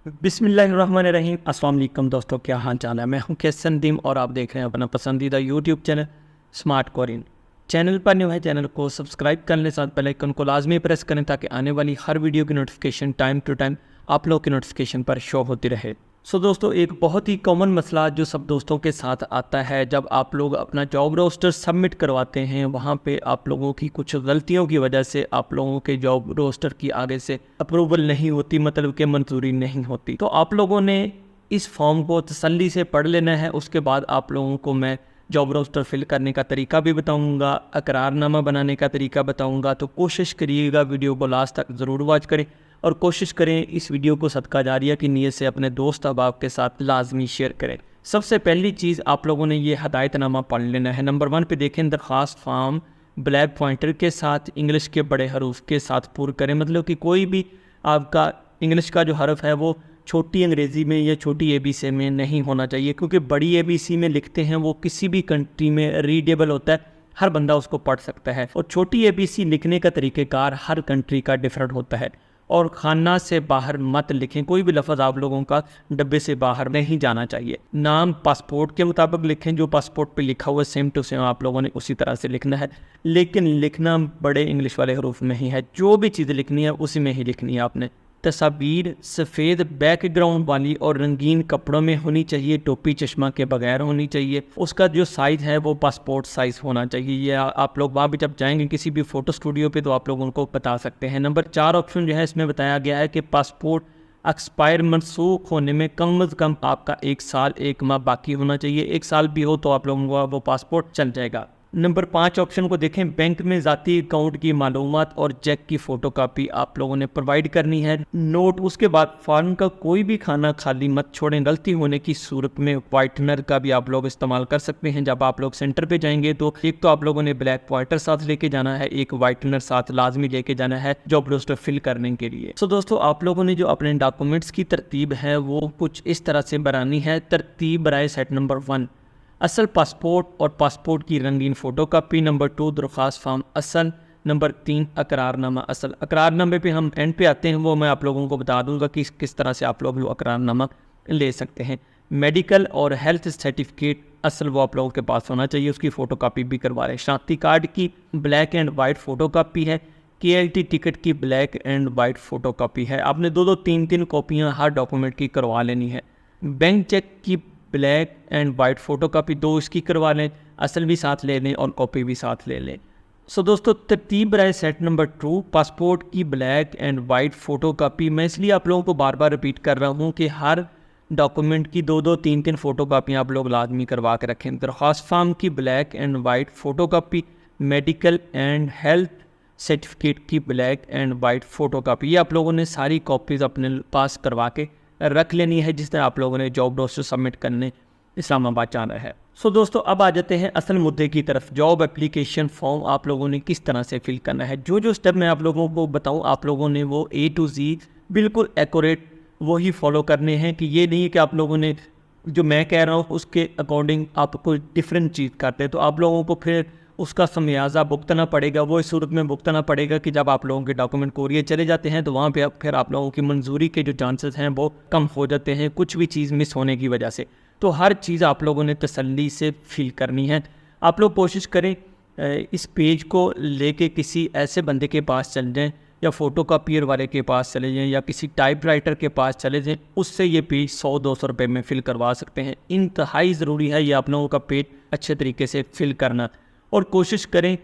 बिस्मिल्लाहिर्रहमानिर्रहीम। अस्सलाम वालेकुम दोस्तों, क्या हाल चाल है। मैं हूं कैसन दीम और आप देख रहे हैं अपना पसंदीदा YouTube channel smart Korean. Channel पर न्यू है, चैनल को सब्सक्राइब करने के साथ बेल आइकन को लाजमी प्रेस करें ताकि आने वाली हर वीडियो की नोटिफिकेशन टाइम टू टाइम आप लोग की नोटिफिकेशन पर शो होती रहे। सो दोस्तों, एक बहुत ही कॉमन मसला जो सब दोस्तों के साथ आता है, जब आप लोग अपना जॉब रोस्टर सबमिट करवाते हैं, वहाँ पे आप लोगों की कुछ गलतियों की वजह से आप लोगों के जॉब रोस्टर की आगे से अप्रूवल नहीं होती, मतलब कि मंजूरी नहीं होती। तो आप लोगों ने इस फॉर्म को तसल्ली से पढ़ लेना है। उसके बाद आप लोगों को मैं जॉब रोस्टर फिल करने का तरीका भी बताऊंगा, अकरारनामा बनाने का तरीका बताऊंगा। तो कोशिश करिएगा वीडियो को लास्ट तक ज़रूर वॉच करें और कोशिश करें इस वीडियो को सदका जारिया की नीयत से अपने दोस्त अहबाब के साथ लाजमी शेयर करें। सबसे पहली चीज़ आप लोगों ने ये हदायतनामा पढ़ लेना है। नंबर 1 पे देखें, दरख्वास्त फॉर्म ब्लैक पॉइंटर के साथ इंग्लिश के बड़े हरूफ के साथ पूरा करें। मतलब कि कोई भी आपका इंग्लिश का जो हरफ है वो छोटी अंग्रेज़ी में या छोटी ABC में नहीं होना चाहिए, क्योंकि बड़ी ABC में लिखते हैं वो किसी भी कंट्री में रीडेबल होता है, हर बंदा उसको पढ़ सकता है। और छोटी ABC लिखने का तरीक़ेकार हर कंट्री का डिफरेंट होता है। और खाना से बाहर मत लिखें, कोई भी लफ्ज़ आप लोगों का डब्बे से बाहर नहीं जाना चाहिए। नाम पासपोर्ट के मुताबिक लिखें, जो पासपोर्ट पे लिखा हुआ सेम टू सेम आप लोगों ने उसी तरह से लिखना है, लेकिन लिखना बड़े इंग्लिश वाले हरूफ में ही है। जो भी चीज़ लिखनी है उसी में ही लिखनी है आपने। तस्वीर सफ़ेद बैकग्राउंड वाली और रंगीन कपड़ों में होनी चाहिए, टोपी चश्मा के बगैर होनी चाहिए। उसका जो साइज़ है वो पासपोर्ट साइज़ होना चाहिए। ये आप लोग वहाँ भी जब जाएंगे किसी भी फ़ोटो स्टूडियो पे तो आप लोग उनको बता सकते हैं। नंबर 4 ऑप्शन जो है इसमें बताया गया है कि पासपोर्ट एक्सपायर मनसूख होने में कम अज़ कम आपका 1 साल 1 माह बाकी होना चाहिए। 1 साल भी हो तो आप लोगों का वो पासपोर्ट चल जाएगा। नंबर 5 ऑप्शन को देखें, बैंक में ज़ाती अकाउंट की मालूमात और चेक की फ़ोटोकॉपी आप लोगों ने प्रोवाइड करनी है। नोट, उसके बाद फॉर्म का कोई भी खाना खाली मत छोड़ें। गलती होने की सूरत में वाइटनर का भी आप लोग इस्तेमाल कर सकते हैं। जब आप लोग सेंटर पे जाएंगे तो एक तो आप लोगों ने ब्लैक पॉइंटर साथ लेके जाना है, एक वाइटनर साथ लाजमी लेके जाना है जॉब रोस्टर फिल करने के लिए। सो दोस्तों, आप लोगों ने जो अपने डॉक्यूमेंट्स की तरतीब है वो कुछ इस तरह से बनानी है। तरतीब बराए सेट नंबर 1 असल पासपोर्ट और पासपोर्ट की रंगीन फ़ोटोकॉपी। नंबर 2 दरख्वास्त फॉर्म असल। नंबर 3 अकरारनामा असल। अकरारनामे पे हम एंड पे आते हैं, वो मैं आप लोगों को बता दूंगा कि किस तरह से आप लोग वो अकरारनामा ले सकते हैं। मेडिकल और हेल्थ सर्टिफिकेट असल वो आप लोगों के पास होना चाहिए, उसकी फ़ोटोकॉपी भी करवा लें। शनाख्ती कार्ड की ब्लैक एंड वाइट फ़ोटोकॉपी है। KLT टिकट की ब्लैक एंड वाइट फ़ोटोकॉपी है। आपने 2-2 3-3 कॉपियाँ हर डॉक्यूमेंट की करवा लेनी है। बैंक चेक की ब्लैक एंड वाइट फ़ोटोकॉपी 2 इसकी करवा लें, असल भी साथ ले लें और कॉपी भी साथ ले लें। सो दोस्तों, तरतीब रहे सेट नंबर 2 पासपोर्ट की ब्लैक एंड वाइट फ़ोटोकॉपी। मैं इसलिए आप लोगों को बार बार रिपीट कर रहा हूँ कि हर डॉक्यूमेंट की 2-2 3-3 फ़ोटोकॉपियाँ आप लोग लाजमी करवा के रखें। दरख्वास्त फॉर्म की black and white photocopy, medical and health certificate की ब्लैक एंड वाइट फ़ोटोकॉपी, ये आप लोगों ने सारी कॉपीज़ अपने पास करवा के रख लेनी है जिस तरह आप लोगों ने जॉब रोस्टर सबमिट करने इस्लामाबाद जाना है। सो दोस्तों, अब आ जाते हैं असल मुद्दे की तरफ। जॉब एप्लीकेशन फॉर्म आप लोगों ने किस तरह से फिल करना है। जो जो स्टेप मैं आप लोगों को बताऊं, आप लोगों ने वो A to Z बिल्कुल एक्यूरेट वही फॉलो करने हैं। कि ये नहीं कि आप लोगों ने जो मैं कह रहा हूँ उसके अकॉर्डिंग आप कोई डिफरेंट चीज़ करते हैं तो आप लोगों को फिर उसका खमियाजा भुगतना पड़ेगा। वो इस सूरत में भुगतना पड़ेगा कि जब आप लोगों के डॉक्यूमेंट कोरियर चले जाते हैं तो वहाँ पे फिर आप लोगों की मंजूरी के जो चांसेस हैं वो कम हो जाते हैं, कुछ भी चीज़ मिस होने की वजह से। तो हर चीज़ आप लोगों ने तसल्ली से फिल करनी है। आप लोग कोशिश करें इस पेज को लेके किसी ऐसे बंदे के पास चल जाएँ या फ़ोटोकॉपियर वाले के पास चले जाएँ या किसी टाइपराइटर के पास चले जाएँ, उससे ये पेज 100-200 रुपये में फ़िल करवा सकते हैं। इंतहाई ज़रूरी है ये आप लोगों का पेज अच्छे तरीके से फ़िल करना। और कोशिश करें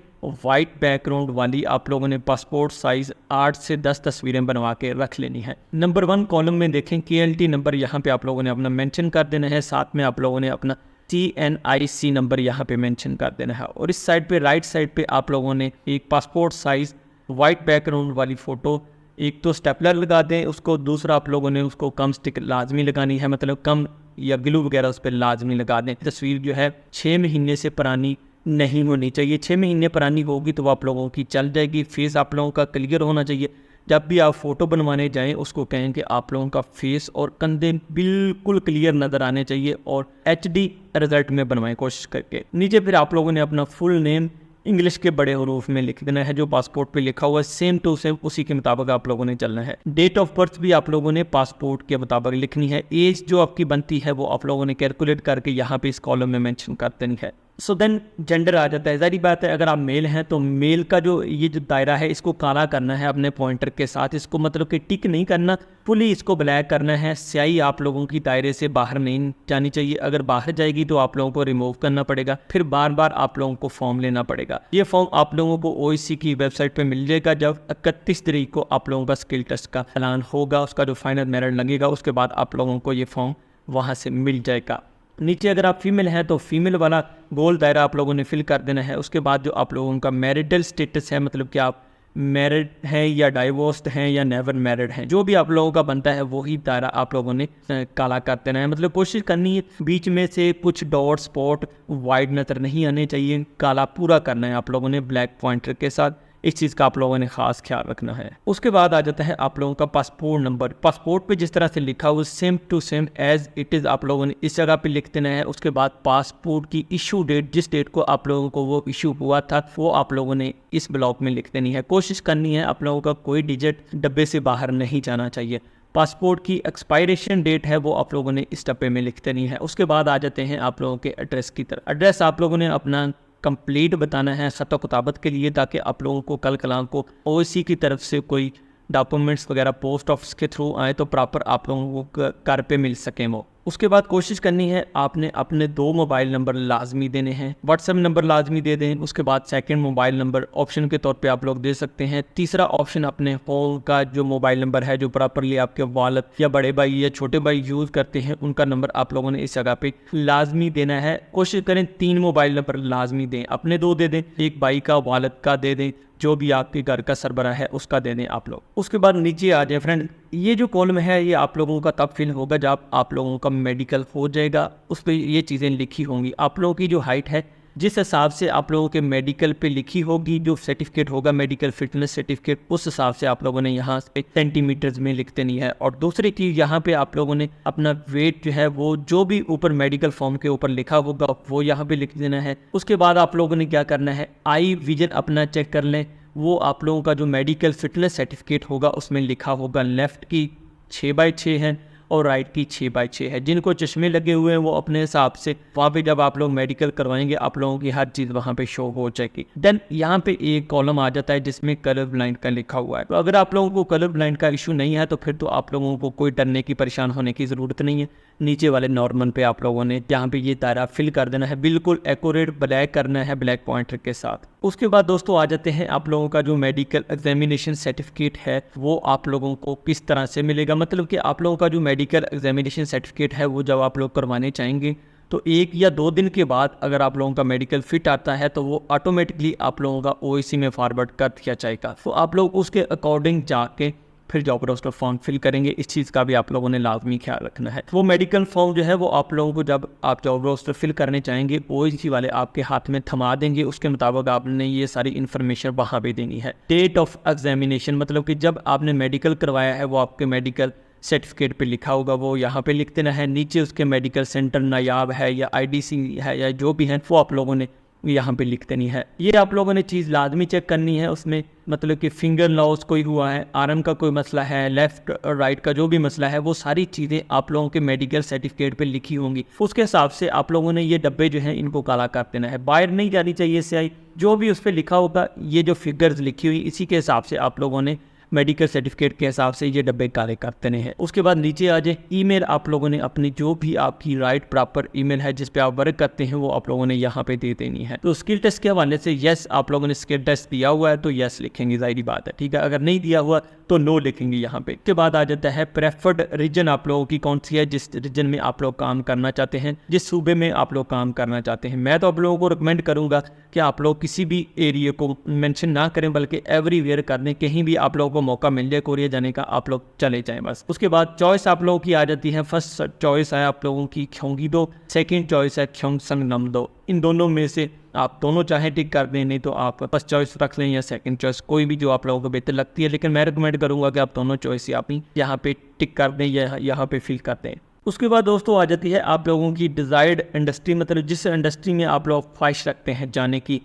वाइट बैकग्राउंड वाली आप लोगों ने पासपोर्ट साइज़ 8 से 10 तस्वीरें बनवा के रख लेनी है। नंबर 1 कॉलम में देखें, KLT नंबर यहाँ पे आप लोगों ने अपना मेंशन कर देना है, साथ में आप लोगों ने अपना TNIC नंबर यहाँ पे मेंशन कर देना है। और इस साइड पे राइट साइड पे आप लोगों ने एक पासपोर्ट साइज़ वाइट बैकग्राउंड वाली फ़ोटो, एक तो स्टेपलर लगा दें उसको, दूसरा आप लोगों ने उसको कम स्टिक लाजमी लगानी है, मतलब कम या ग्लू वगैरह उस पर लाजमी लगा दें। तस्वीर जो है 6 महीने से पुरानी नहीं होनी चाहिए। 6 महीने पुरानी होगी तो वो आप लोगों की चल जाएगी। फेस आप लोगों का क्लियर होना चाहिए। जब भी आप फ़ोटो बनवाने जाएं उसको कहें कि आप लोगों का फेस और कंधे बिल्कुल क्लियर नज़र आने चाहिए और HD रिज़ल्ट में बनवाएं कोशिश करके। नीचे फिर आप लोगों ने अपना फुल नेम, इंग्लिश के बड़े हरूफ में लिख देना है, जो पासपोर्ट पे लिखा हुआ है सेम टू सेम उसी के मुताबिक आप लोगों ने चलना है। डेट ऑफ बर्थ भी आप लोगों ने पासपोर्ट के मुताबिक लिखनी है। एज जो आपकी बनती है वो आप लोगों ने कैलकुलेट करके यहाँ पे इस कॉलम में मेंशन कर देनी है। सो देन जेंडर आ जाता है। जारी बात है, अगर आप मेल हैं तो मेल का जो ये जो दायरा है इसको काला करना है अपने पॉइंटर के साथ। इसको मतलब कि टिक नहीं करना, फुली इसको ब्लैक करना है। स्याही आप लोगों की दायरे से बाहर नहीं जानी चाहिए। अगर बाहर जाएगी तो आप लोगों को रिमूव करना पड़ेगा, फिर बार बार आप लोगों को फॉर्म लेना पड़ेगा। ये फॉर्म आप लोगों को ओएसी की वेबसाइट पे मिल जाएगा। जब 31 तारीख को आप लोगों का स्किल टेस्ट का ऐलान होगा, उसका जो फाइनल मेरिट लगेगा, उसके बाद आप लोगों को ये फॉर्म वहाँ से मिल जाएगा। नीचे अगर आप फीमेल हैं तो फीमेल वाला गोल दायरा आप लोगों ने फिल कर देना है। उसके बाद जो आप लोगों का मैरिटल स्टेटस है, मतलब कि आप मैरिड हैं या डाइवोर्स्ड हैं या नेवर मैरिड हैं, जो भी आप लोगों का बनता है वही दायरा आप लोगों ने काला कर देना है। मतलब कोशिश करनी है बीच में से कुछ डॉट स्पॉट वाइड नजर नहीं आने चाहिए, काला पूरा करना है आप लोगों ने ब्लैक पॉइंटर के साथ। इस चीज़ का आप लोगों ने खास ख्याल रखना है। उसके बाद आ जाता है आप लोगों का पासपोर्ट नंबर। पासपोर्ट पे जिस तरह से लिखा हुआ same to same as it is आप लोगों ने इस जगह पे लिख देना है। उसके बाद पासपोर्ट की इशू डेट, जिस डेट को आप लोगों को वो इशू हुआ था, वो आप लोगों ने इस ब्लॉक में लिख देनी है। कोशिश करनी है आप लोगों का कोई डिजिट डब्बे से बाहर नहीं जाना चाहिए। पासपोर्ट की एक्सपायरेशन डेट है वो आप लोगों ने इस डब्बे में लिख देनी है। उसके बाद आ जाते हैं आप लोगों के एड्रेस की तरफ। एड्रेस आप लोगों ने अपना कंप्लीट बताना है खत किताबत के लिए, ताकि आप लोगों को कल कलाम को ओएसी की तरफ से कोई डॉक्यूमेंट्स वगैरह पोस्ट ऑफिस के थ्रू आए तो प्रॉपर आप लोगों को घर पे मिल सकें वो। उसके बाद कोशिश करनी है आपने अपने 2 मोबाइल नंबर लाजमी देने हैं। व्हाट्सएप नंबर लाजमी दे दें। उसके बाद सेकंड मोबाइल नंबर ऑप्शन के तौर पे आप लोग दे सकते हैं। तीसरा ऑप्शन अपने होम का जो मोबाइल नंबर है, जो प्रॉपरली आपके वालिद या बड़े भाई या छोटे भाई यूज़ करते हैं, उनका नंबर आप लोगों ने इस जगह पे लाजमी देना है। कोशिश करें 3 मोबाइल नंबर लाजमी दें। अपने 2 दे दें, एक भाई का वालिद का दे दें, जो भी आपके घर का सरबराह है उसका दे दें आप लोग। उसके बाद नीचे आ जाए फ्रेंड, ये जो कॉलम है ये आप लोगों का तब फिल होगा जब आप लोगों का मेडिकल हो जाएगा। उस पर ये चीज़ें लिखी होंगी। आप लोगों की जो हाइट है, जिस हिसाब से आप लोगों के मेडिकल पे लिखी होगी, जो सर्टिफिकेट होगा मेडिकल फिटनेस सर्टिफिकेट, उस हिसाब से आप लोगों ने यहाँ पे सेंटीमीटर्स में लिख देनी है। और दूसरी चीज़, यहाँ पे आप लोगों ने अपना वेट जो है वो जो भी ऊपर मेडिकल फॉर्म के ऊपर लिखा होगा वो यहाँ पे लिख देना है। उसके बाद आप लोगों ने क्या करना है, आई विजन अपना चेक कर लें। वो आप लोगों का जो मेडिकल फिटनेस सर्टिफिकेट होगा उसमें लिखा होगा लेफ़्ट की 6/6 है और राइट की 6/6 है। जिनको चश्मे लगे हुए हैं वो अपने हिसाब से वहाँ पे जब आप लोग मेडिकल करवाएंगे आप लोगों की हर चीज़ वहाँ पे शो हो जाएगी। देन यहाँ पे एक कॉलम आ जाता है जिसमें कलर ब्लाइंड का लिखा हुआ है। तो अगर आप लोगों को कलर ब्लाइंड का इशू नहीं है तो फिर तो आप लोगों को कोई डरने की, परेशान होने की ज़रूरत नहीं है। नीचे वाले नॉर्मल पे आप लोगों ने यहाँ पे ये दायरा फिल कर देना है, बिल्कुल एक्यूरेट ब्लैक करना है ब्लैक पॉइंटर के साथ। उसके बाद दोस्तों आ जाते हैं आप लोगों का जो मेडिकल एग्जामिनेशन सर्टिफिकेट है वो आप लोगों को किस तरह से मिलेगा। मतलब कि आप लोगों का जो मेडिकल एग्जामिनेशन सर्टिफिकेट है वो जब आप लोग करवाने चाहेंगे तो 1 या 2 दिन के बाद अगर आप लोगों का मेडिकल फिट आता है तो वो ऑटोमेटिकली आप लोगों का ओएसी में फॉरवर्ड कर दिया जाएगा। तो आप लोग उसके अकॉर्डिंग जाके फिर जॉब रोस्टर फॉर्म फिल करेंगे। इस चीज़ का भी आप लोगों ने लाजमी ख्याल रखना है। वो मेडिकल फॉर्म जो है वो आप लोगों को जब आप जॉब रोस्टर फिल करने चाहेंगे ओएसी वाले आपके हाथ में थमा देंगे। उसके मुताबिक आपने ये सारी इन्फॉर्मेशन वहाँ पे देनी है। डेट ऑफ एग्जामिनेशन, मतलब कि जब आपने मेडिकल करवाया है वो आपके मेडिकल सर्टिफिकेट पे लिखा होगा, वो यहाँ पे लिख देना है। नीचे उसके मेडिकल सेंटर नायाब है या आईडीसी है या जो भी है वो आप लोगों ने यहाँ पे लिख देनी है। ये आप लोगों ने चीज़ लाजमी चेक करनी है। उसमें मतलब कि फिंगर लॉस कोई हुआ है, आर्म का कोई मसला है, लेफ़्ट और राइट का जो भी मसला है, वो सारी चीज़ें आप लोगों के मेडिकल सर्टिफिकेट पे लिखी होंगी। उसके हिसाब से आप लोगों ने ये डब्बे जो हैं इनको काला कर देना है। बाहर नहीं जानी चाहिए स्याही। जो भी उस पर लिखा होगा, ये जो फिगर्स लिखी हुई, इसी के हिसाब से आप लोगों ने मेडिकल सर्टिफिकेट के हिसाब से ये डब्बे काले कर देने हैं। उसके बाद नीचे आ जाए, ईमेल आप लोगों ने अपनी जो भी आपकी राइट प्रॉपर ईमेल है जिस पे आप वर्क करते हैं वो आप लोगों ने यहाँ पे दे देनी है। तो स्किल टेस्ट के हवाले से यस आप लोगों ने स्किल टेस्ट दिया हुआ है तो यस लिखेंगे, जाहिर बात है, ठीक है। अगर नहीं दिया हुआ तो नो लिखेंगे यहाँ पे। उसके बाद आ जाता है प्रेफर्ड रीजन आप लोगों की कौन सी है, जिस रीजन में आप लोग काम करना चाहते हैं, जिस सूबे में आप लोग काम करना चाहते हैं। मैं तो आप लोगों को रिकमेंड करूँगा कि आप लोग किसी भी एरिया को मेंशन ना करें बल्कि एवरीवेयर कर दें। कहीं भी आप लोगों को मौका मिल जाए कोरिया जाने का आप लोग चले जाएं बस। उसके बाद चॉइस आप लोगों की आ जाती है। फर्स्ट चॉइस है आप लोगों की क्योंगी-दो, सेकंड चॉइस है क्योंगसंग-नम-दो। इन दोनों में से आप दोनों चाहे टिक कर दें, नहीं तो आप फर्स्ट चॉइस रख लें या सेकंड चॉइस, कोई भी जो आप लोगों को बेहतर लगती है। लेकिन मैं रिकमेंड करूँगा कि आप दोनों चॉइस यहाँ पे टिक कर दें या यहाँ पे फिल कर दें। उसके बाद दोस्तों आ जाती है आप लोगों की डिज़ायर्ड इंडस्ट्री, मतलब जिस इंडस्ट्री में आप लोग ख्वाहिश रखते हैं जाने की।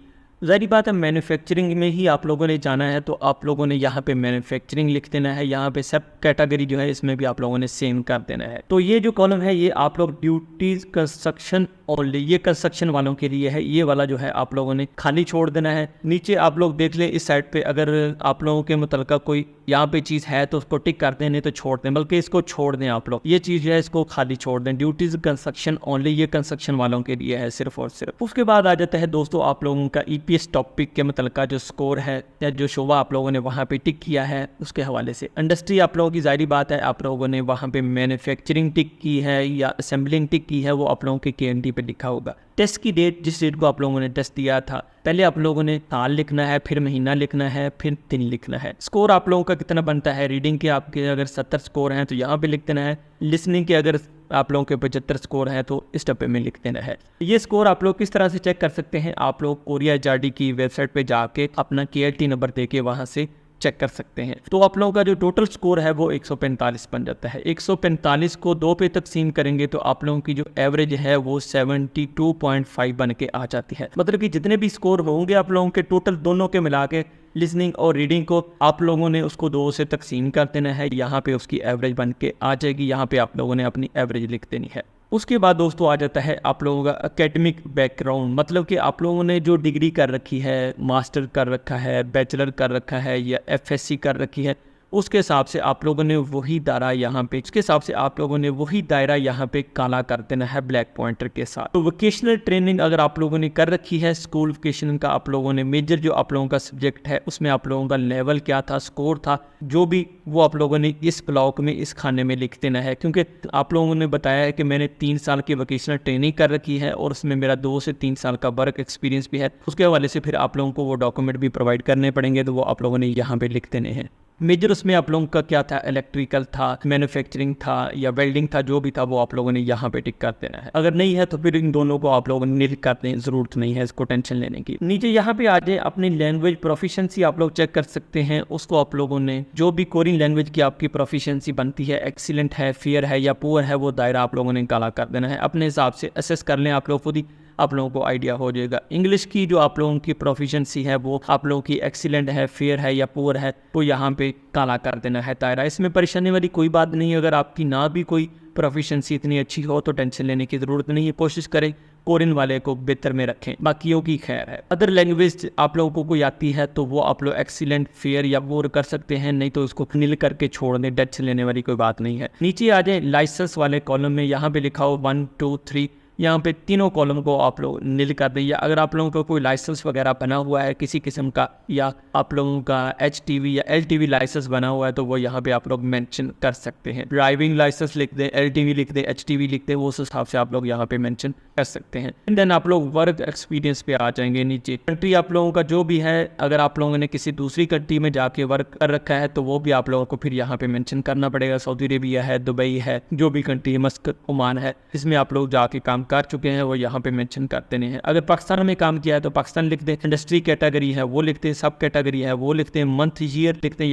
ज़ाहिर बात है मैन्युफैक्चरिंग में ही आप लोगों ने जाना है तो आप लोगों ने यहाँ पे मैन्युफैक्चरिंग लिख देना है। यहाँ पे सब कैटेगरी जो है इसमें भी आप लोगों ने सेम कर देना है। तो ये जो कॉलम है ये आप लोग ड्यूटीज़ कंस्ट्रक्शन ओनली, ये कंस्ट्रक्शन वालों के लिए है। ये वाला जो है आप लोगों ने खाली छोड़ देना है। नीचे आप लोग देख लें इस साइड पे, अगर आप लोगों के मुतलका कोई यहाँ पे चीज़ है तो उसको टिक कर दें, नहीं तो छोड़ दें, बल्कि इसको छोड़ दें आप लोग। ये चीज़ जो है इसको खाली छोड़ दें। ड्यूटीज़ कंस्ट्रक्शन ओनली, ये कंस्ट्रक्शन वालों के लिए है सिर्फ और सिर्फ। उसके बाद आ जाता है दोस्तों आप लोगों का ईपीएस टॉपिक के मुतलका जो स्कोर है या जो शोबा आप लोगों ने वहाँ पे टिक किया है उसके हवाले से। इंडस्ट्री आप लोगों की ज़ाहिर बात है आप लोगों ने वहाँ पे मैन्युफैक्चरिंग टिक की है या असेंबलिंग टिक की है, वो आप लोगों के KNT पे लिखा होगा। टेस्ट की डेट, जिस डेट को आप लोगों ने टेस्ट दिया था, पहले आप लोगों ने साल लिखना है, फिर महीना लिखना है, फिर दिन लिखना है। स्कोर आप लोगों का कितना बनता है, रीडिंग के आपके अगर 70 स्कोर हैं तो यहाँ पे लिख देना है। लिसनिंग के अगर आप लोगों के 75 स्कोर हैं तो इस डब्बे में लिख देना है। ये स्कोर आप लोग किस तरह से चेक कर सकते हैं, आप लोग कोरिया HRD की वेबसाइट पे जाके अपना KLT नंबर दे के वहाँ से चेक कर सकते हैं। तो आप लोगों का जो टोटल स्कोर है वो 145 बन जाता है। 145 को 2 पे तकसीम करेंगे तो आप लोगों की जो एवरेज है वो 72.5 बन के आ जाती है। मतलब कि जितने भी स्कोर होंगे आप लोगों के टोटल दोनों के मिला के, लिसनिंग और रीडिंग को, आप लोगों ने उसको 2 से तकसीम कर देना है। यहाँ पे उसकी एवरेज बन के आ जाएगी। यहाँ पे आप लोगों ने अपनी एवरेज लिख देनी है। उसके बाद दोस्तों आ जाता है आप लोगों का एकेडमिक बैकग्राउंड, मतलब कि आप लोगों ने जो डिग्री कर रखी है, मास्टर कर रखा है, बैचलर कर रखा है या FSC कर रखी है, उसके हिसाब से आप लोगों ने वही दायरा यहाँ पे, उसके हिसाब से आप लोगों ने वही दायरा यहाँ पे काला कर देना है ब्लैक पॉइंटर के साथ। तो वोकेशनल ट्रेनिंग अगर आप लोगों ने कर रखी है, स्कूल वोकेशनल का आप लोगों ने मेजर जो आप लोगों का सब्जेक्ट है उसमें आप लोगों का लेवल क्या था, स्कोर था, जो भी वो आप लोगों ने इस ब्लॉक में, इस खाने में लिख देना है। क्योंकि आप लोगों ने बताया है कि मैंने 3 साल की वोकेशनल ट्रेनिंग कर रखी है और उसमें मेरा 2 से 3 साल का वर्क एक्सपीरियंस भी है। उसके हवाले से फिर आप लोगों को वो डॉक्यूमेंट भी प्रोवाइड करने पड़ेंगे, तो वो आप लोगों ने यहाँ पे लिख देने हैं। मेजर उसमें आप लोगों का क्या था, इलेक्ट्रिकल था, मैन्युफैक्चरिंग था या वेल्डिंग था, जो भी था वो आप लोगों ने यहाँ पे टिक कर देना है। अगर नहीं है तो फिर इन दोनों को आप लोगों ने टिक कर दें, ज़रूरत नहीं है इसको टेंशन लेने की। नीचे यहाँ पे आ जाए अपनी लैंग्वेज प्रोफिशिएंसी आप लोग चेक कर सकते हैं। उसको आप लोगों ने जो भी कोरियन लैंग्वेज की आपकी प्रोफिशिएंसी बनती है, एक्सीलेंट है, फेयर है या पुअर है, वो दायरा आप लोगों ने काला कर देना है। अपने हिसाब से असेस कर लें आप लोग खुद ही, आप लोगों को आइडिया हो जाएगा। इंग्लिश की जो आप लोगों की प्रोफिशिएंसी है वो आप लोगों की एक्सीलेंट है, फेयर है या पुअर है, तो यहाँ पे काला कर देना है दायरा। इसमें परेशानी वाली कोई बात नहीं है। अगर आपकी ना भी कोई प्रोफिशिएंसी इतनी अच्छी हो तो टेंशन लेने की ज़रूरत नहीं है। कोशिश करें कोरियन वाले को बेहतर में रखें, बाकियों की खैर है। अदर लैंग्वेज आप लोगों को कोई आती है तो वो आप लोग एक्सीलेंट, फेयर या पुअर कर सकते हैं, नहीं तो उसको नील करके छोड़ दें, टेंशन लेने वाली कोई बात नहीं है। नीचे आ जाए लाइसेंस वाले कॉलम में, यहाँ पे लिखा हो 1 2 3, यहाँ पे तीनों कॉलम को आप लोग नील कर दें। या अगर आप लोगों का कोई लाइसेंस वगैरह बना हुआ है किसी किस्म का, या आप लोगों का HTV या LTV लाइसेंस बना हुआ है, तो वो यहाँ पे आप लोग मेंशन कर सकते हैं। ड्राइविंग लाइसेंस लिख दें, LTV लिख दें, HTV लिख दें, वो उस हिसाब से आप लोग यहाँ पे मेंशन कर सकते हैं। एंड देन आप लोग वर्क एक्सपीरियंस पे आ जाएंगे। नीचे कंट्री आप लोगों का जो भी है, अगर आप लोगों ने किसी दूसरी कंट्री में जाके वर्क कर रखा है तो वो भी आप लोगों को फिर यहाँ पे मेंशन करना पड़ेगा। सऊदी अरेबिया है, दुबई है, जो भी कंट्री है, मस्कत, ओमान है, इसमें आप लोग जाके काम कर चुके हैं, वो यहाँ पे मेंशन कर देने हैं। अगर पाकिस्तान में काम किया है तो पाकिस्तान लिख दें, इंडस्ट्री कैटेगरी है वो लिखते हैं, सब कैटेगरी है वो लिखते हैं, मंथ ईयर लिखते हैं।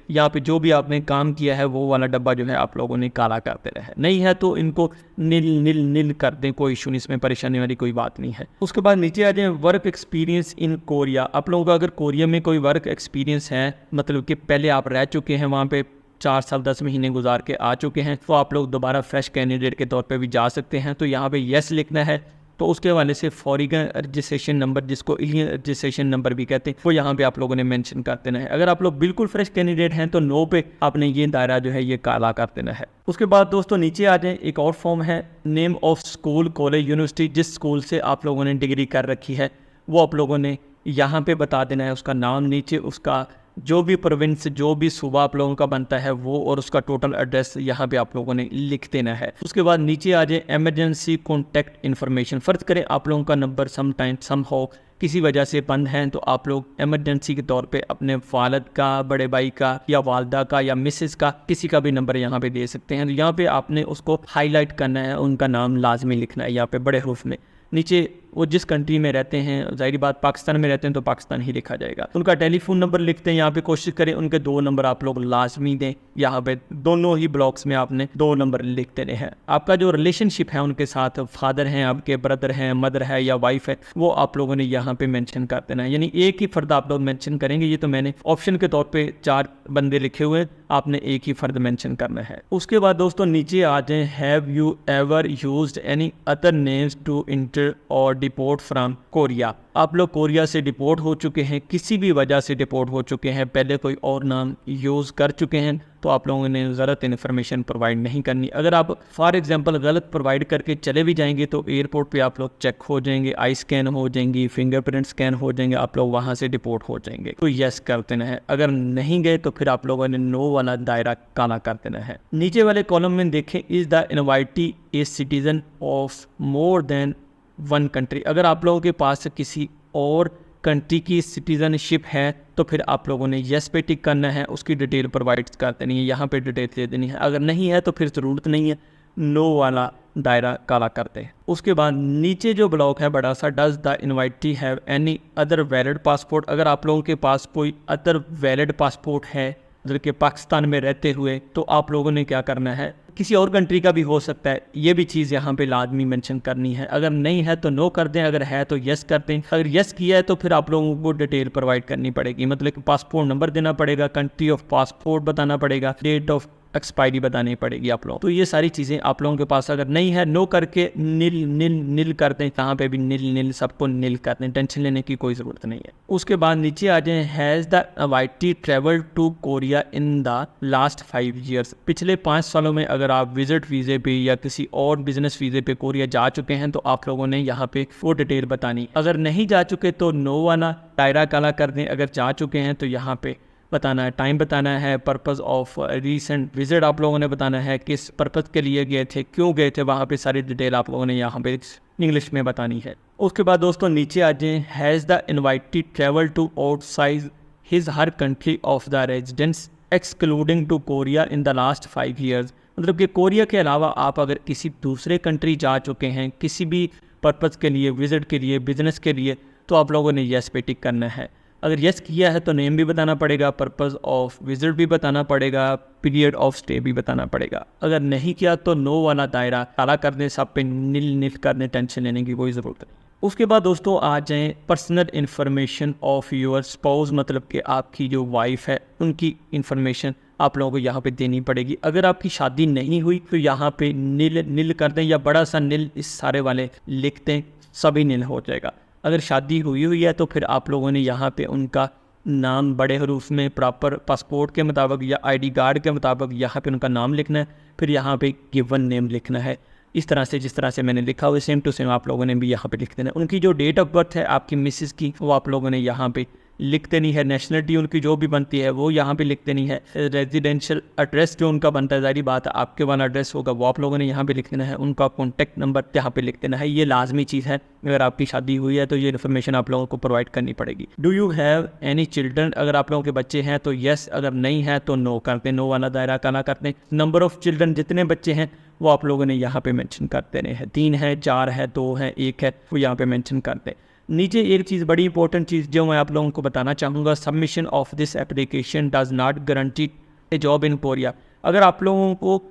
यहाँ पे जो भी आपने काम किया है वो वाला डब्बा जो है आप लोगों ने काला कर देना है। नहीं है तो इनको नील कर दें, कोई इशू नहीं, इसमें परेशानी वाली कोई बात नहीं है। उसके बाद नीचे आ जाए वर्क एक्सपीरियंस इन कोरिया। आप लोगों का अगर कोरिया में कोई वर्क एक्सपीरियंस है, मतलब कि पहले आप रह चुके हैं वहाँ पे, 4 साल 10 महीने गुजार के आ चुके हैं, तो आप लोग दोबारा फ्रेश कैंडिडेट के तौर पे भी जा सकते हैं। तो यहाँ पे येस लिखना है। तो उसके हवाले से फॉरेन रजिस्ट्रेशन नंबर, जिसको एलियन रजिस्ट्रेशन नंबर भी कहते हैं, वो यहाँ पे आप लोगों ने मेंशन कर देना है। अगर आप लोग बिल्कुल फ्रेश कैंडिडेट हैं तो नो पे आपने ये दायरा जो है ये काला कर देना है। उसके बाद दोस्तों नीचे आ जाए, एक और फॉर्म है, name of school, college, university, जिस स्कूल से आप लोगों ने डिग्री कर रखी है वो आप लोगों ने यहाँ पे बता देना है, उसका नाम, नीचे उसका जो भी प्रोविंस, जो भी सूबा आप लोगों का बनता है वो, और उसका टोटल एड्रेस यहाँ पे आप लोगों ने लिख देना है। उसके बाद नीचे आ जाए एमरजेंसी कॉन्टैक्ट इन्फॉर्मेशन। फ़र्ज़ करें आप लोगों का नंबर सम हो किसी वजह से बंद है, तो आप लोग एमरजेंसी के तौर पे अपने वालिद का, बड़े भाई का या वालदा का या मिसेस का, किसी का भी नंबर यहाँ पे दे सकते हैं। तो यहाँ पे आपने उसको हाईलाइट करना है, उनका नाम लाजमी लिखना है यहाँ पे बड़े हरूफ में। नीचे वो जिस कंट्री में रहते हैं, ज़ाहिर बात पाकिस्तान में रहते हैं तो पाकिस्तान ही लिखा जाएगा। उनका टेलीफोन नंबर लिखते हैं यहाँ पे, कोशिश करें उनके 2 नंबर आप लोग लाजमी दें। यहाँ पे दोनों ही ब्लॉक्स में आपने 2 नंबर लिख देने हैं। आपका जो रिलेशनशिप है उनके साथ, फादर हैं आपके, ब्रदर हैं, मदर है या वाइफ है, वो आप लोगों ने यहाँ पे मेंशन कर देना है। यानी एक ही फर्द आप लोग मेंशन करेंगे। ये तो मैंने ऑप्शन के तौर पे 4 बंदे लिखे हुए हैं, आपने एक ही फर्द मेंशन करना है। उसके बाद दोस्तों नीचे आ जाए, have you ever used any other names to enter or deport from Korea. आप लोग कोरिया से डिपोर्ट हो चुके हैं, किसी भी वजह से डिपोर्ट हो चुके हैं, पहले कोई और नाम यूज़ कर चुके हैं, तो आप लोगों ने गलत इन्फॉर्मेशन प्रोवाइड नहीं करनी। अगर आप फॉर एग्जांपल गलत प्रोवाइड करके चले भी जाएंगे तो एयरपोर्ट पे आप लोग चेक हो जाएंगे, आई स्कैन हो जाएंगी, फिंगरप्रिंट स्कैन हो जाएंगे, आप लोग वहाँ से डिपोर्ट हो जाएंगे। तो यस कर देना है। अगर नहीं गए तो फिर आप लोगों ने नो वाला दायरा काला कर देना है। नीचे वाले कॉलम में देखें, is the invitee a citizen of more than 1 country. अगर आप लोगों के पास किसी और कंट्री की सिटीजनशिप है तो फिर आप लोगों ने यस पे टिक करना है, उसकी डिटेल प्रोवाइड कर देनी है, यहाँ पे डिटेल दे देनी है। अगर नहीं है तो फिर ज़रूरत नहीं है, नो वाला दायरा काला करते हैं। उसके बाद नीचे जो ब्लॉक है बड़ा सा, does the invitee have any other valid passport. अगर आप लोगों के पास कोई अदर वैलिड पासपोर्ट है मतलब कि पाकिस्तान में रहते हुए, तो आप लोगों ने क्या करना है, किसी और कंट्री का भी हो सकता है, ये भी चीज़ यहाँ पे लाजमी मेंशन करनी है। अगर नहीं है तो नो कर दें, अगर है तो यस कर दें। अगर यस किया है तो फिर आप लोगों को डिटेल प्रोवाइड करनी पड़ेगी, मतलब कि पासपोर्ट नंबर देना पड़ेगा, कंट्री ऑफ पासपोर्ट बताना पड़ेगा, डेट ऑफ एक्सपायरी बतानी पड़ेगी आप लोग। तो ये सारी चीज़ें आप लोगों के पास अगर नहीं है, नो करके नील नील नील कर दें, कहाँ पे भी नील नील सबको नील कर दें, टेंशन लेने की कोई ज़रूरत नहीं है। उसके बाद नीचे आ जाए, has the invitee travel to Korea in the last 5 years. पिछले 5 सालों में अगर आप विजिट वीज़े पे या किसी और बिजनेस वीज़े पे कोरिया जा चुके हैं तो आप लोगों ने यहाँ पे वो डिटेल बतानी। अगर नहीं जा चुके तो नो वाला दायरा काला कर दें, अगर जा चुके हैं तो यहाँ पे बताना है, टाइम बताना है, पर्पस ऑफ रीसेंट विजिट आप लोगों ने बताना है, किस पर्पस के लिए गए थे, क्यों गए थे, वहाँ पे सारी डिटेल आप लोगों ने यहाँ पे इंग्लिश में बतानी है। उसके बाद दोस्तों नीचे आ जाए, has the invitee travel to outside his her country of the residence excluding to Korea in the last 5 years. मतलब कि कोरिया के अलावा आप अगर किसी दूसरे कंट्री जा चुके हैं किसी भी पर्पस के लिए, विजिट के लिए, बिजनेस के लिए, तो आप लोगों ने यस पे टिक करना है। अगर यस किया है तो नेम भी बताना पड़ेगा, पर्पस ऑफ विजिट भी बताना पड़ेगा, पीरियड ऑफ स्टे भी बताना पड़ेगा। अगर नहीं किया तो नो वाला दायरा काला कर दें, सब पे नील नील कर दें, टेंशन लेने की कोई ज़रूरत नहीं। उसके बाद दोस्तों आ जाएं, personal information of your spouse, मतलब कि आपकी जो वाइफ है उनकी इन्फॉर्मेशन आप लोगों को यहाँ पे देनी पड़ेगी। अगर आपकी शादी नहीं हुई तो यहाँ पे नील नील कर दें, या बड़ा सा नील इस सारे वाले लिख दें, सभी नील हो जाएगा। अगर शादी हुई है तो फिर आप लोगों ने यहाँ पे उनका नाम बड़े हरूफ में प्रॉपर पासपोर्ट के मुताबिक या आईडी कार्ड के मुताबिक यहाँ पे उनका नाम लिखना है, फिर यहाँ पे गिवन नेम लिखना है। इस तरह से जिस तरह से मैंने लिखा हुआ सेम टू सेम आप लोगों ने भी यहाँ पे लिख देना है। उनकी जो डेट ऑफ बर्थ है आपकी मिसेस की, वो आप लोगों ने यहाँ पे लिख देनी है। नेशनलिटी उनकी जो भी बनती है वो यहाँ पे लिख देनी है। रेजिडेंशियल एड्रेस जो उनका बनता है, जारी बात है आपके वाला एड्रेस होगा वो आप लोगों ने यहाँ पे लिख देना है। उनका कॉन्टैक्ट नंबर यहाँ पे लिख देना है। ये लाजमी चीज़ है, अगर आपकी शादी हुई है तो ये इन्फॉर्मेशन आप लोगों को प्रोवाइड करनी पड़ेगी। Do you have any children, अगर आप लोगों के बच्चे हैं तो यस, अगर नहीं है तो नो करते, नो वाला दायरा काला करते। नंबर ऑफ चिल्ड्रन, जितने बच्चे हैं वो आप लोगों ने यहाँ पे मेंशन कर देने हैं। 3 है, 4 है, 2 है, 1 है, वो यहाँ पे मेंशन करते। नीचे एक चीज़, बड़ी इंपॉर्टेंट चीज़ जो मैं आप लोगों को बताना चाहूँगा, submission of this application does not guarantee A job in Korea. अगर आप लोगों को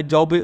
जॉब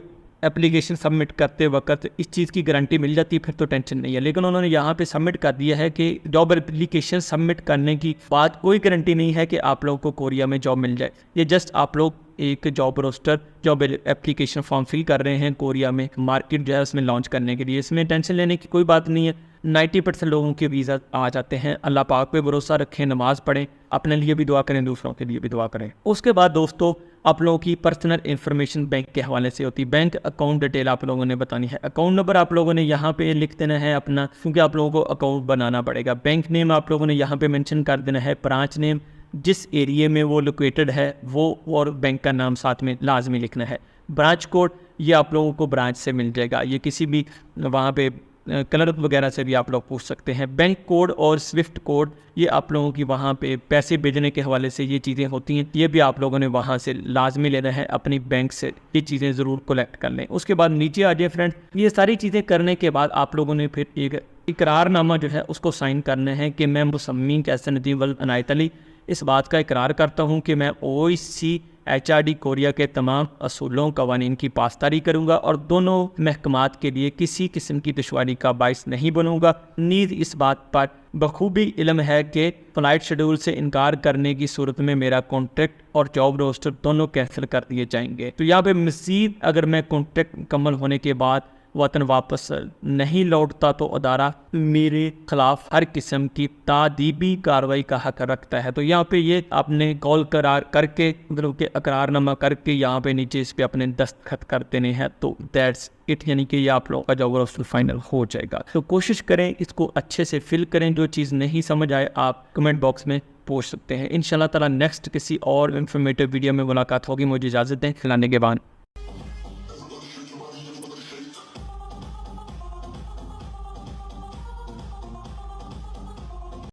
एप्लीकेशन सबमिट करते वक्त इस चीज़ की गारंटी मिल जाती है फिर तो टेंशन नहीं है, लेकिन उन्होंने यहाँ पे सबमिट कर दिया है कि जॉब एप्लीकेशन सबमिट करने की बाद कोई गारंटी नहीं है कि आप लोगों को कोरिया में जॉब मिल जाए। ये जस्ट आप लोग एक job roster, job application form fill कर रहे हैं कोरिया में, मार्केट जो है उसमें लॉन्च करने के लिए। इसमें टेंशन लेने की कोई बात नहीं है। 90% लोगों के वीज़ा आ जाते हैं। अल्लाह पाक पे भरोसा रखें, नमाज़ पढ़ें, अपने लिए भी दुआ करें, दूसरों के लिए भी दुआ करें। उसके बाद दोस्तों आप लोगों की पर्सनल इन्फॉर्मेशन बैंक के हवाले से होती है। बैंक अकाउंट डिटेल आप लोगों ने बतानी है। अकाउंट नंबर आप लोगों ने यहाँ पे लिख देना है अपना, क्योंकि आप लोगों को अकाउंट बनाना पड़ेगा। बैंक नेम आप लोगों ने यहाँ पे मेंशन कर देना है। ब्रांच नेम, जिस एरिया में वो लोकेटेड है वो, और बैंक का नाम साथ में लाजमी लिखना है। ब्रांच कोड, ये आप लोगों को ब्रांच से मिल जाएगा। ये किसी भी वहाँ पे कलर वगैरह से भी आप लोग पूछ सकते हैं। बैंक कोड और स्विफ्ट कोड, ये आप लोगों की वहाँ पे पैसे भेजने के हवाले से ये चीज़ें होती हैं, ये भी आप लोगों ने वहाँ से लाजमी लेना है, अपनी बैंक से ये चीज़ें ज़रूर कलेक्ट कर लें। उसके बाद नीचे आ जाए फ्रेंड, ये सारी चीज़ें करने के बाद आप लोगों ने फिर एक इकरारनामा जो है उसको साइन करना है कि मैं मुसम्मी कैसन नदीम वल अनायत अली इस बात का इकरार करता हूँ कि मैं OIC HRD कोरिया के तमाम असूलों कवानीन की पासदारी करूँगा और दोनों महकमात के लिए किसी किस्म की दुश्वारी का बाइस नहीं बनूँगा। नीज़ इस बात पर बखूबी इल्म है कि फ़्लाइट शेड्यूल से इनकार करने की सूरत में मेरा कॉन्ट्रैक्ट और जॉब रोस्टर दोनों कैंसिल कर दिए जाएंगे। तो यहाँ पे मज़ीद अगर मैं कॉन्ट्रैक्ट मुकम्मल होने के बाद वतन वापस नहीं लौटता तो अदारा मेरे खिलाफ हर किस्म की तादीबी कार्रवाई का हक रखता है। तो यहाँ पे ये आपने कॉल करार करके मतलब कि अकरारनामा करके यहाँ पे नीचे इस पे अपने दस्तखत कर देने हैं, तो दैट्स इट, यानी कि ये आप लोगों का जॉब रोस्टर फाइनल हो जाएगा। तो कोशिश करें इसको अच्छे से फिल करें, जो चीज़ नहीं समझ आए आप कमेंट बॉक्स में पूछ सकते हैं। इंशाल्लाह ताला नेक्स्ट किसी और इन्फॉर्मेटिव वीडियो में मुलाकात होगी। मुझे इजाज़त दें, खिलाने के बाद।